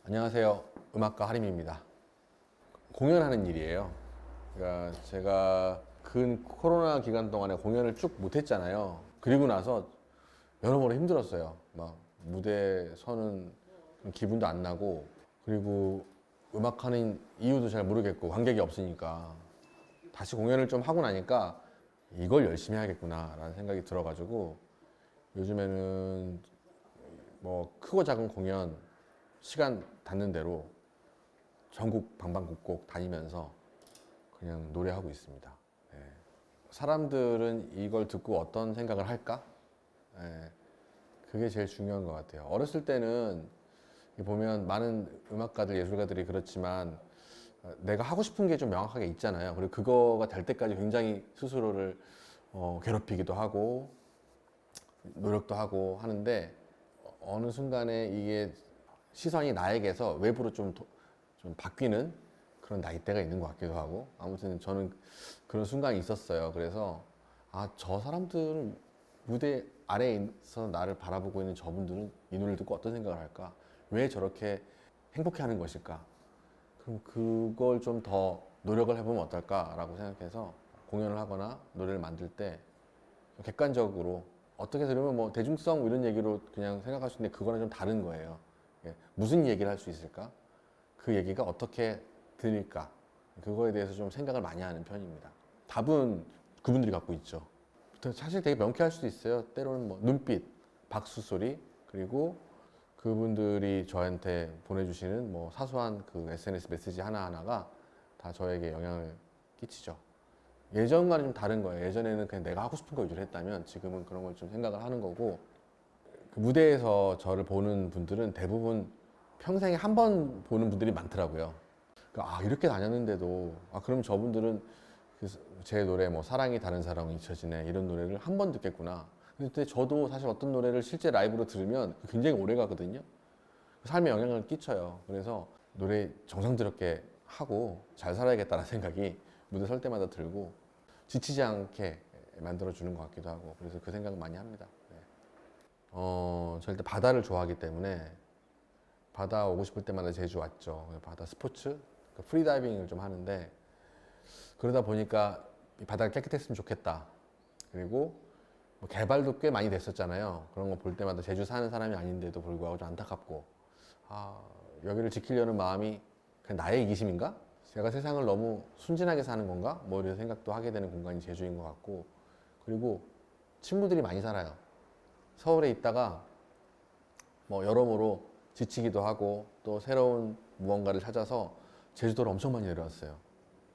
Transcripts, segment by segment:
안녕하세요. 음악가 하림입니다. 공연하는 일이에요. 그러니까 제가 근 코로나 기간 동안에 공연을 쭉 못했잖아요. 그리고 나서 여러모로 힘들었어요. 막 무대에 서는 기분도 안 나고, 그리고 음악하는 이유도 잘 모르겠고, 관객이 없으니까. 다시 공연을 좀 하고 나니까 이걸 열심히 해야겠구나 라는 생각이 들어가지고, 요즘에는 뭐 크고 작은 공연 시간 닿는 대로 전국 방방곡곡 다니면서 그냥 노래하고 있습니다. 예. 사람들은 이걸 듣고 어떤 생각을 할까? 예. 그게 제일 중요한 것 같아요. 어렸을 때는 보면 많은 음악가들, 예술가들이 그렇지만 내가 하고 싶은 게 좀 명확하게 있잖아요. 그리고 그거가 될 때까지 굉장히 스스로를 괴롭히기도 하고 노력도 하고 하는데, 어느 순간에 이게 시선이 나에게서 외부로 좀 바뀌는 그런 나이대가 있는 것 같기도 하고, 아무튼 저는 그런 순간이 있었어요. 그래서 저 사람들은 무대 아래에서 나를 바라보고 있는 저분들은 이 노래를 듣고 어떤 생각을 할까? 왜 저렇게 행복해 하는 것일까? 그럼 그걸 좀 더 노력을 해보면 어떨까라고 생각해서 공연을 하거나 노래를 만들 때 객관적으로, 어떻게 들으면 뭐 대중성 이런 얘기로 그냥 생각할 수 있는데 그거랑 좀 다른 거예요. 예, 무슨 얘기를 할 수 있을까? 그 얘기가 어떻게 들릴까? 그거에 대해서 좀 생각을 많이 하는 편입니다. 답은 그분들이 갖고 있죠. 사실 되게 명쾌할 수도 있어요. 때로는 뭐 눈빛, 박수 소리, 그리고 그분들이 저한테 보내주시는 뭐 사소한 그 SNS 메시지 하나하나가 다 저에게 영향을 끼치죠. 예전과는 좀 다른 거예요. 예전에는 그냥 내가 하고 싶은 거 위주로 했다면 지금은 그런 걸 좀 생각을 하는 거고, 그 무대에서 저를 보는 분들은 대부분 평생에 한 번 보는 분들이 많더라고요. 그러니까 이렇게 다녔는데도 그럼 저분들은 제 노래 뭐 사랑이 다른 사람은 잊혀지네 이런 노래를 한 번 듣겠구나. 근데 저도 사실 어떤 노래를 실제 라이브로 들으면 굉장히 오래 가거든요. 삶에 영향을 끼쳐요. 그래서 노래 정성스럽게 하고 잘 살아야겠다는 생각이 무대 설 때마다 들고, 지치지 않게 만들어주는 것 같기도 하고, 그래서 그 생각을 많이 합니다. 네. 저 일단 바다를 좋아하기 때문에 바다 오고 싶을 때마다 제주 왔죠. 바다 스포츠, 그 프리다이빙을 좀 하는데, 그러다 보니까 이 바다가 깨끗했으면 좋겠다. 그리고 뭐 개발도 꽤 많이 됐었잖아요. 그런 거 볼 때마다 제주 사는 사람이 아닌데도 불구하고 좀 안타깝고, 아, 여기를 지키려는 마음이 그냥 나의 이기심인가? 제가 세상을 너무 순진하게 사는 건가? 뭐 이런 생각도 하게 되는 공간이 제주인 것 같고, 그리고 친구들이 많이 살아요. 서울에 있다가 뭐 여러모로 지치기도 하고 또 새로운 무언가를 찾아서 제주도를 엄청 많이 내려왔어요.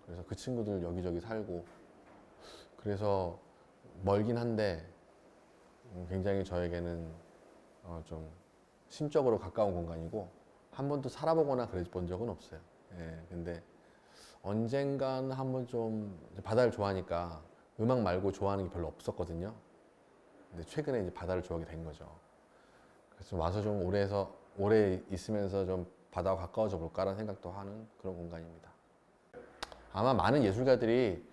그래서 그 친구들 여기저기 살고, 그래서 멀긴 한데 굉장히 저에게는 좀 심적으로 가까운 공간이고, 한 번도 살아보거나 그래 본 적은 없어요. 예, 근데 언젠간 한번 좀, 바다를 좋아하니까 음악 말고 좋아하는 게 별로 없었거든요. 근데 최근에 이제 바다를 좋아하게 된 거죠. 그래서 좀 와서 좀 오래 있으면서 좀 바다와 가까워져 볼까라는 생각도 하는 그런 공간입니다. 아마 많은 예술가들이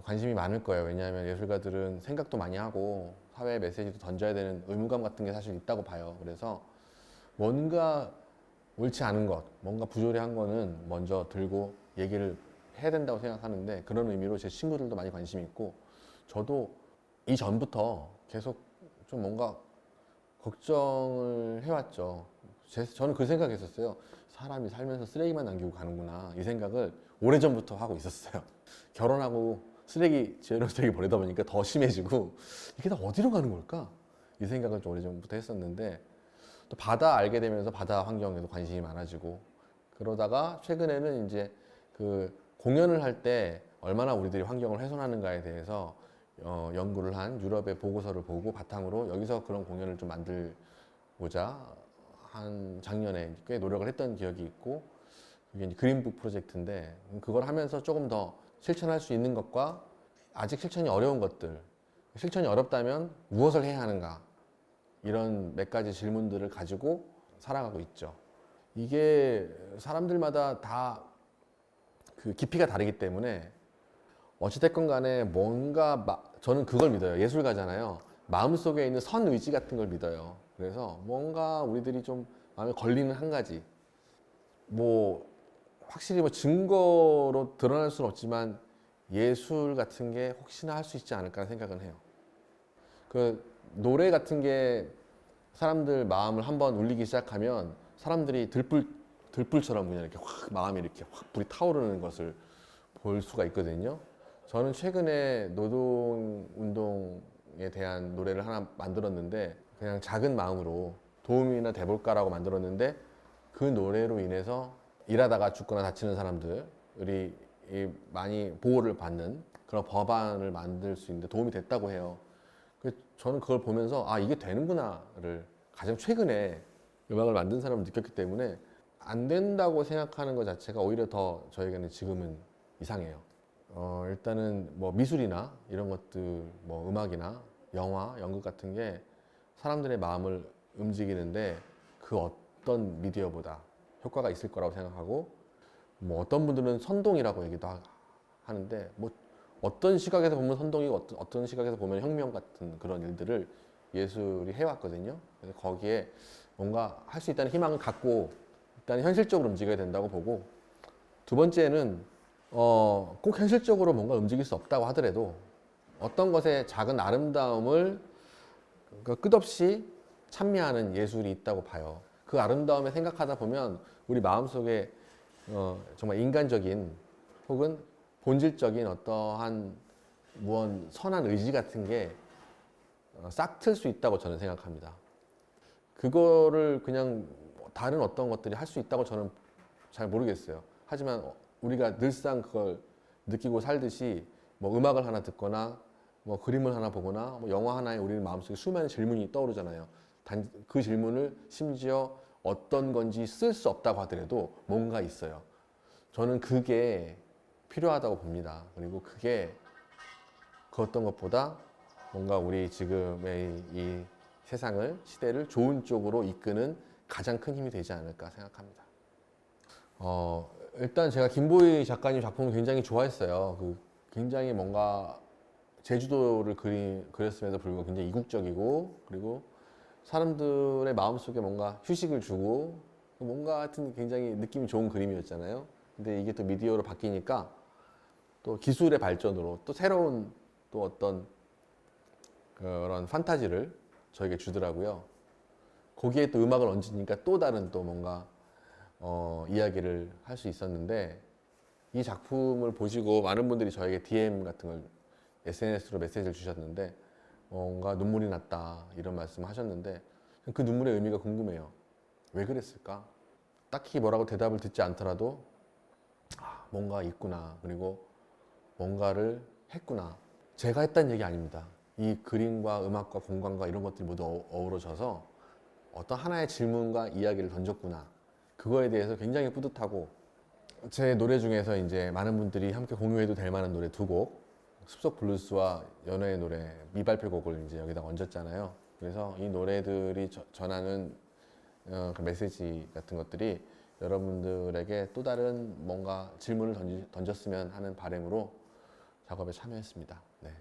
관심이 많을 거예요. 왜냐하면 예술가들은 생각도 많이 하고 사회에 메시지도 던져야 되는 의무감 같은 게 사실 있다고 봐요. 그래서 뭔가 옳지 않은 것, 뭔가 부조리한 거는 먼저 들고 얘기를 해야 된다고 생각하는데, 그런 의미로 제 친구들도 많이 관심이 있고, 저도 이전부터 계속 좀 뭔가 걱정을 해왔죠. 저는 그 생각했었어요. 사람이 살면서 쓰레기만 남기고 가는구나. 이 생각을 오래전부터 하고 있었어요. 결혼하고 재활용 쓰레기 버리다 보니까 더 심해지고, 이게 다 어디로 가는 걸까? 이 생각을 좀 오래전부터 했었는데, 또 바다 알게 되면서 바다 환경에도 관심이 많아지고, 그러다가 최근에는 이제 그 공연을 할 때 얼마나 우리들이 환경을 훼손하는가에 대해서 연구를 한 유럽의 보고서를 보고 바탕으로 여기서 그런 공연을 좀 만들고자 한 작년에 꽤 노력을 했던 기억이 있고, 그게 이제 그린북 프로젝트인데, 그걸 하면서 조금 더 실천할 수 있는 것과 아직 실천이 어려운 것들, 실천이 어렵다면 무엇을 해야 하는가, 이런 몇 가지 질문들을 가지고 살아가고 있죠. 이게 사람들마다 다 그 깊이가 다르기 때문에 어찌됐건 간에 저는 그걸 믿어요. 예술가잖아요. 마음속에 있는 선 의지 같은 걸 믿어요. 그래서 뭔가 우리들이 좀 마음에 걸리는 한 가지, 뭐 확실히 뭐 증거로 드러날 수는 없지만 예술 같은 게 혹시나 할 수 있지 않을까 생각은 해요. 그 노래 같은 게 사람들 마음을 한번 울리기 시작하면 사람들이 들불처럼 그냥 이렇게 확 마음이 이렇게 확 불이 타오르는 것을 볼 수가 있거든요. 저는 최근에 노동 운동에 대한 노래를 하나 만들었는데 그냥 작은 마음으로 도움이나 돼볼까라고 만들었는데 그 노래로 인해서 일하다가 죽거나 다치는 사람들이 많이 보호를 받는 그런 법안을 만들 수 있는데 도움이 됐다고 해요. 저는 그걸 보면서 아 이게 되는구나를 가장 최근에 음악을 만든 사람을 느꼈기 때문에 안 된다고 생각하는 것 자체가 오히려 더 저에게는 지금은 이상해요. 일단은 뭐 미술이나 이런 것들, 뭐 음악이나 영화, 연극 같은 게 사람들의 마음을 움직이는데 그 어떤 미디어보다 효과가 있을 거라고 생각하고 뭐 어떤 분들은 선동이라고 얘기도 하는데 뭐 어떤 시각에서 보면 선동이고 어떤 시각에서 보면 혁명 같은 그런 일들을 예술이 해왔거든요. 그래서 거기에 뭔가 할 수 있다는 희망을 갖고 일단 현실적으로 움직여야 된다고 보고 두 번째는 꼭 현실적으로 뭔가 움직일 수 없다고 하더라도 어떤 것의 작은 아름다움을 끝없이 찬미하는 예술이 있다고 봐요. 그 아름다움에 생각하다 보면 우리 마음속에 정말 인간적인 혹은 본질적인 어떠한 무언 선한 의지 같은 게 싹틀 수 있다고 저는 생각합니다. 그거를 그냥 다른 어떤 것들이 할 수 있다고 저는 잘 모르겠어요. 하지만 우리가 늘상 그걸 느끼고 살듯이 뭐 음악을 하나 듣거나 뭐 그림을 하나 보거나 뭐 영화 하나에 우리 마음속에 수많은 질문이 떠오르잖아요. 그 질문을 심지어 어떤 건지 쓸 수 없다고 하더라도 뭔가 있어요. 저는 그게 필요하다고 봅니다. 그리고 그게 그 어떤 것보다 뭔가 우리 지금의 이 세상을, 시대를 좋은 쪽으로 이끄는 가장 큰 힘이 되지 않을까 생각합니다. 일단 제가 김보희 작가님 작품을 굉장히 좋아했어요. 굉장히 뭔가 제주도를 그렸음에도 불구하고 굉장히 이국적이고 그리고 사람들의 마음속에 뭔가 휴식을 주고 뭔가 하여튼 굉장히 느낌이 좋은 그림이었잖아요. 근데 이게 또 미디어로 바뀌니까 또 기술의 발전으로 또 새로운 또 어떤 그런 판타지를 저에게 주더라고요. 거기에 또 음악을 얹으니까 또 다른 또 뭔가 이야기를 할 수 있었는데 이 작품을 보시고 많은 분들이 저에게 DM 같은 걸 SNS로 메시지를 주셨는데 뭔가 눈물이 났다 이런 말씀을 하셨는데 그 눈물의 의미가 궁금해요. 왜 그랬을까? 딱히 뭐라고 대답을 듣지 않더라도 뭔가 있구나 그리고 뭔가를 했구나. 제가 했다는 얘기 아닙니다. 이 그림과 음악과 공간과 이런 것들이 모두 어우러져서 어떤 하나의 질문과 이야기를 던졌구나. 그거에 대해서 굉장히 뿌듯하고 제 노래 중에서 이제 많은 분들이 함께 공유해도 될 만한 노래 두 곡, 숲속 블루스와 연애의 노래 미발표곡을 이제 여기다 얹었잖아요. 그래서 이 노래들이 전하는 그 메시지 같은 것들이 여러분들에게 또 다른 뭔가 질문을 던졌으면 하는 바람으로 작업에 참여했습니다. 네.